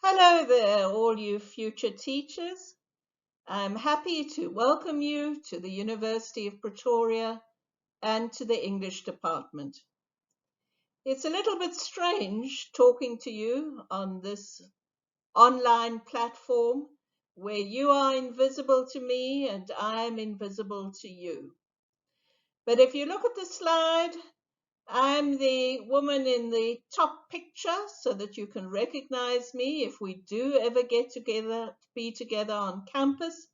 Hello there, all you future teachers. I'm happy to welcome you to the University of Pretoria and to the English department. It's a little bit strange talking to you on this online platform where you are invisible to me and I'm invisible to you. But if you look at the slide, I'm the woman in the top picture so that you can recognize me if we do ever get together, be together on campus.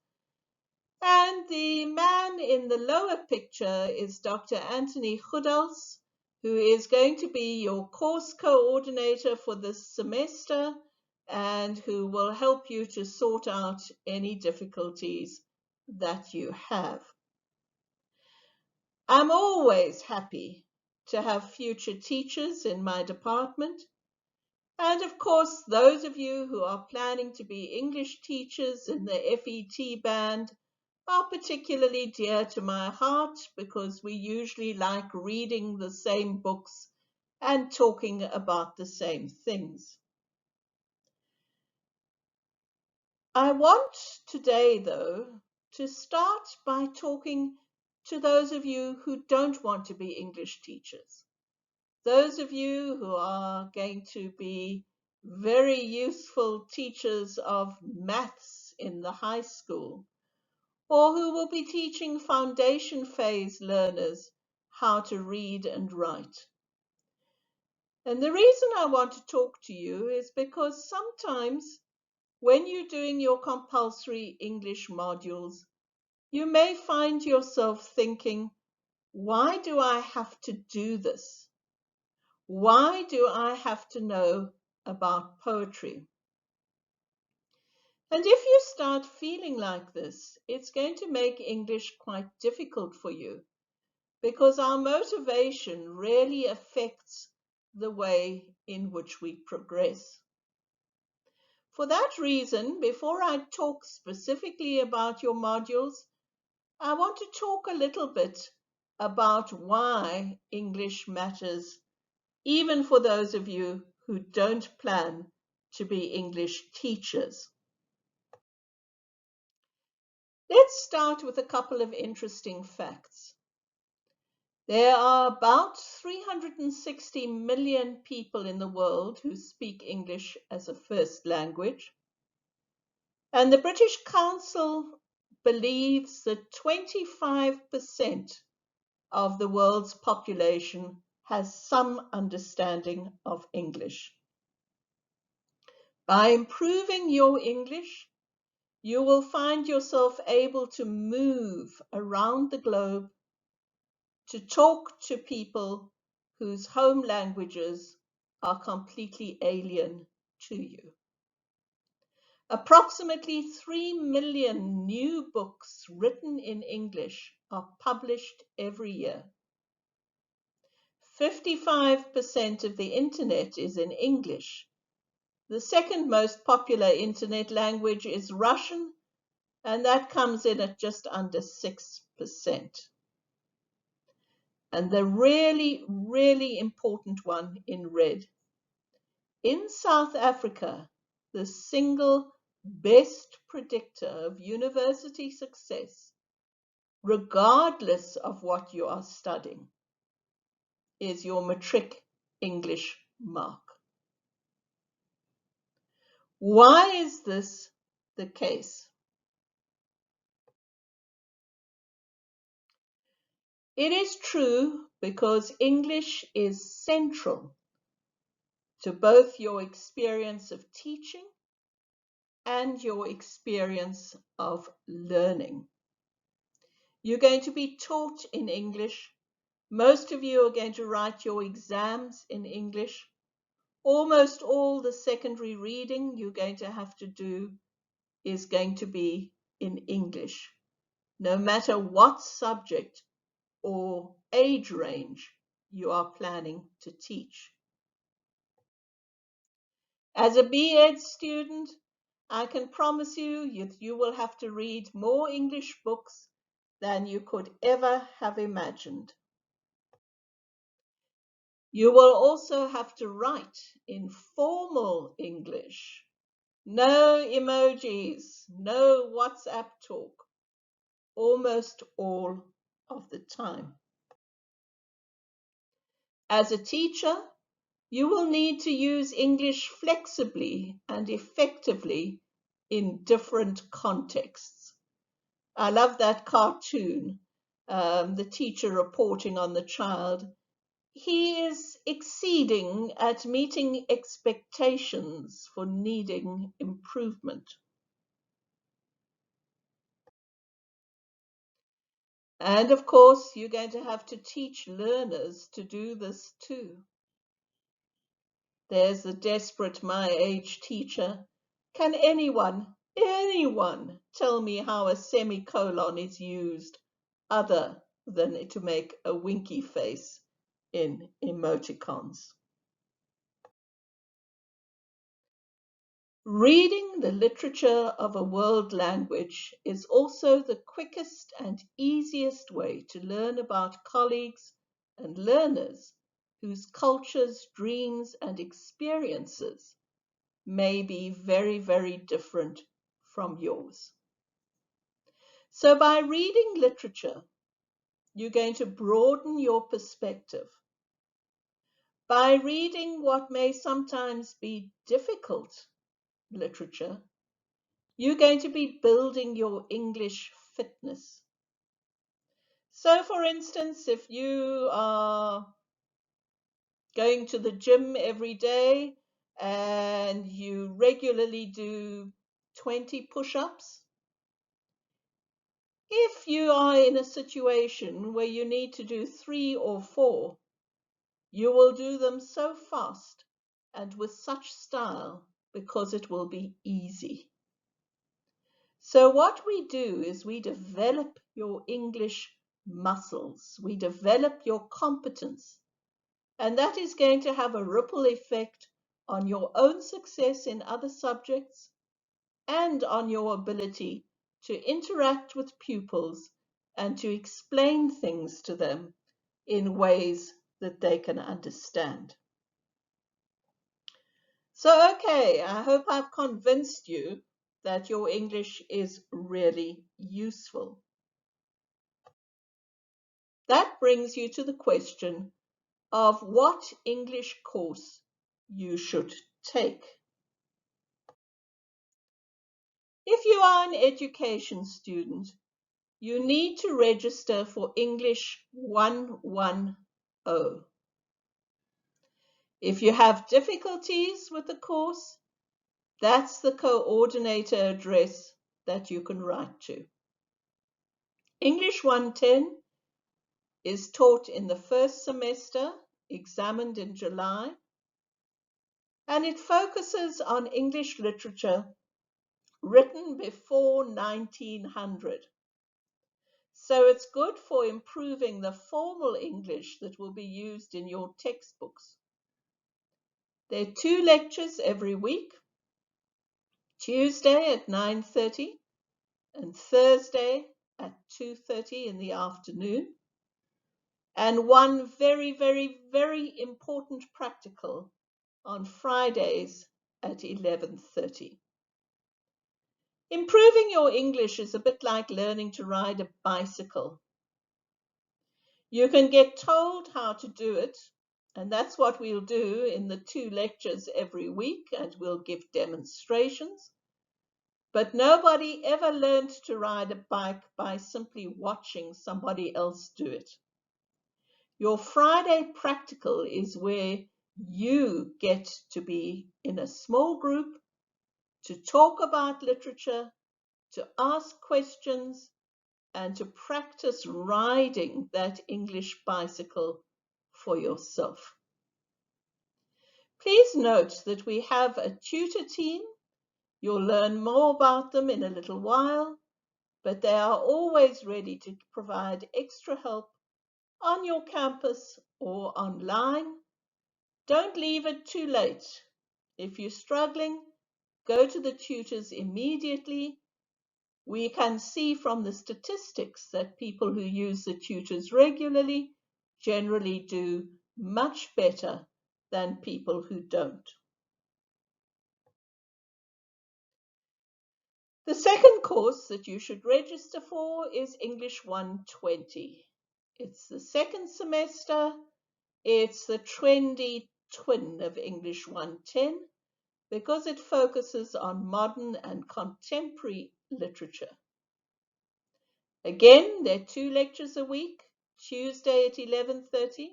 And the man in the lower picture is Dr. Anthony Goedals, who is going to be your course coordinator for this semester and who will help you to sort out any difficulties that you have. I'm always happy to have future teachers in my department. And of course, those of you who are planning to be English teachers in the FET band are particularly dear to my heart because we usually like reading the same books and talking about the same things. I want today, though, to start by talking to those of you who don't want to be English teachers. Those of you who are going to be very useful teachers of maths in the high school, or who will be teaching foundation phase learners how to read and write. And the reason I want to talk to you is because sometimes when you're doing your compulsory English modules, you may find yourself thinking, why do I have to do this? Why do I have to know about poetry? And if you start feeling like this, it's going to make English quite difficult for you because our motivation really affects the way in which we progress. For that reason, before I talk specifically about your modules, I want to talk a little bit about why English matters, even for those of you who don't plan to be English teachers. Let's start with a couple of interesting facts. There are about 360 million people in the world who speak English as a first language. And the British Council believes that 25% of the world's population has some understanding of English. By improving your English, you will find yourself able to move around the globe to talk to people whose home languages are completely alien to you. Approximately 3 million new books written in English are published every year. 55% of the internet is in English. The second most popular internet language is Russian, and that comes in at just under 6%. And the really, really important one in red. In South Africa, the single best predictor of university success, regardless of what you are studying, is your matric English mark. Why is this the case? It is true because English is central to both your experience of teaching and your experience of learning. You're going to be taught in English. Most of you are going to write your exams in English. Almost all the secondary reading you're going to have to do is going to be in English, no matter what subject or age range you are planning to teach. As a B.Ed student, I can promise you you will have to read more English books than you could ever have imagined. You will also have to write in formal English, No emojis, no WhatsApp talk, almost all of the time. As a teacher, you will need to use English flexibly and effectively in different contexts. I love that cartoon, the teacher reporting on the child. He is exceeding at meeting expectations for needing improvement. And of course, you're going to have to teach learners to do this too. There's the desperate my age teacher. Can anyone tell me how a semicolon is used other than to make a winky face in emoticons? Reading the literature of a world language is also the quickest and easiest way to learn about colleagues and learners whose cultures, dreams, and experiences may be very, very different from yours. So by reading literature, you're going to broaden your perspective. By reading what may sometimes be difficult literature, you're going to be building your English fitness. So, for instance, if you are going to the gym every day and you regularly do 20 push ups, if you are in a situation where you need to do 3 or 4, you will do them so fast and with such style because it will be easy. So what we do is we develop your English muscles, we develop your competence, and that is going to have a ripple effect on your own success in other subjects and on your ability to interact with pupils and to explain things to them in ways that they can understand. So, okay, I hope I've convinced you that your English is really useful. That brings you to the question of what English course you should take. If you are an education student, you need to register for English 110. If you have difficulties with the course, that's the coordinator address that you can write to. English 110 is taught in the first semester, examined in July, and it focuses on English literature written before 1900. So it's good for improving the formal English that will be used in your textbooks. There are 2 lectures every week, Tuesday at 9:30 and Thursday at 2:30 in the afternoon, and one very, very, very important practical on Fridays at 11:30. Improving your English is a bit like learning to ride a bicycle. You can get told how to do it, and that's what we'll do in the 2 lectures every week, and we'll give demonstrations. But nobody ever learned to ride a bike by simply watching somebody else do it. Your Friday practical is where you get to be in a small group, to talk about literature, to ask questions, and to practice riding that English bicycle for yourself. Please note that we have a tutor team. You'll learn more about them in a little while, but they are always ready to provide extra help on your campus or online. Don't leave it too late. If you're struggling, go to the tutors immediately. We can see from the statistics that people who use the tutors regularly generally do much better than people who don't. The second course that you should register for is English 120. It's the second semester. It's the trendy twin of English 110 because it focuses on modern and contemporary literature. Again, there are 2 lectures a week, Tuesday at 11:30,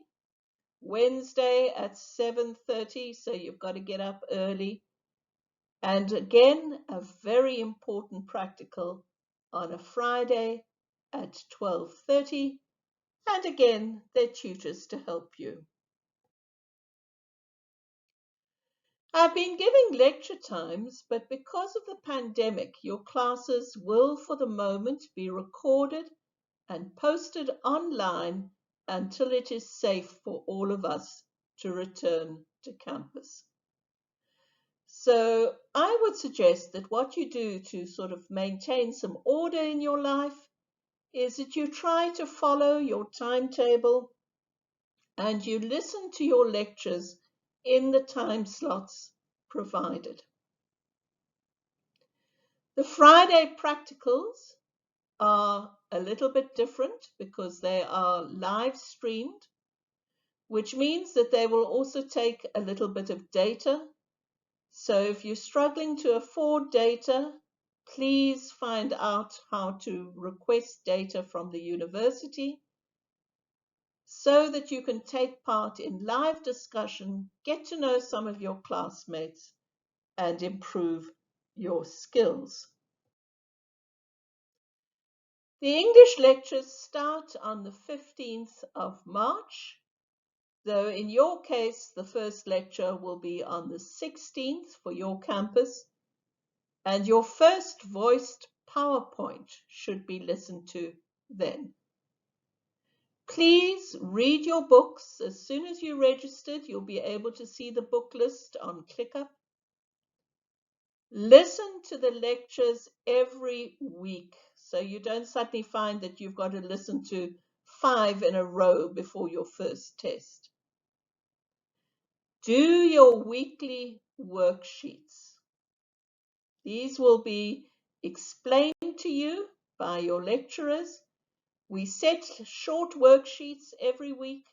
Wednesday at 7:30, so you've got to get up early. And again, a very important practical on a Friday at 12:30. And again, there are tutors to help you. I've been giving lecture times, but because of the pandemic, your classes will for the moment be recorded and posted online until it is safe for all of us to return to campus. So I would suggest that what you do to sort of maintain some order in your life is that you try to follow your timetable and you listen to your lectures in the time slots provided. The Friday practicals are a little bit different because they are live streamed, which means that they will also take a little bit of data. So if you're struggling to afford data, please find out how to request data from the university so that you can take part in live discussion, get to know some of your classmates, and improve your skills. The English lectures start on the 15th of March, though in your case, the first lecture will be on the 16th for your campus, and your first voiced PowerPoint should be listened to then. Please read your books. As soon as you registered, you'll be able to see the book list on ClickUp. Listen to the lectures every week so you don't suddenly find that you've got to listen to 5 in a row before your first test. Do your weekly worksheets. These will be explained to you by your lecturers. We set short worksheets every week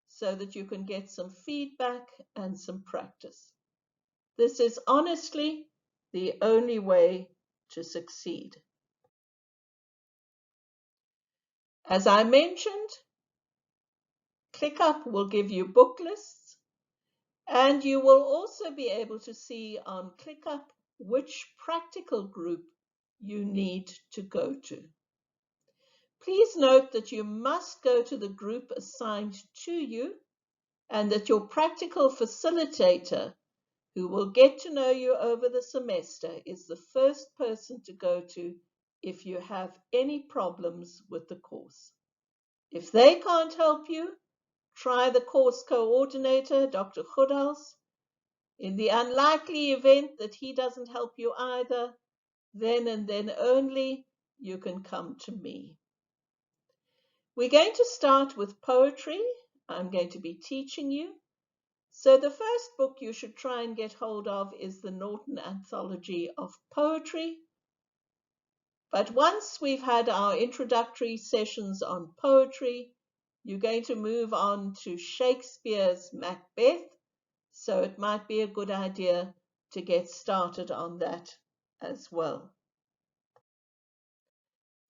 so that you can get some feedback and some practice. This is honestly the only way to succeed. As I mentioned, ClickUp will give you book lists, and you will also be able to see on ClickUp which practical group you need to go to. Please note that you must go to the group assigned to you and that your practical facilitator, who will get to know you over the semester, is the first person to go to if you have any problems with the course. If they can't help you, try the course coordinator, Dr. Goodals. In the unlikely event that he doesn't help you either, then and then only you can come to me. We're going to start with poetry. I'm going to be teaching you. So the first book you should try and get hold of is the Norton Anthology of Poetry. But once we've had our introductory sessions on poetry, you're going to move on to Shakespeare's Macbeth. So it might be a good idea to get started on that as well.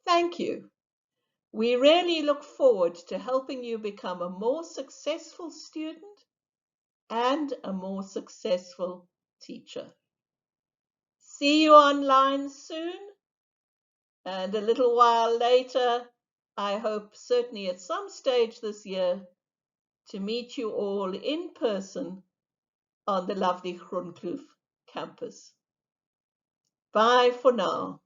Thank you. We really look forward to helping you become a more successful student and a more successful teacher. See you online soon, and a little while later, I hope certainly at some stage this year, to meet you all in person on the lovely Groenkloof campus. Bye for now.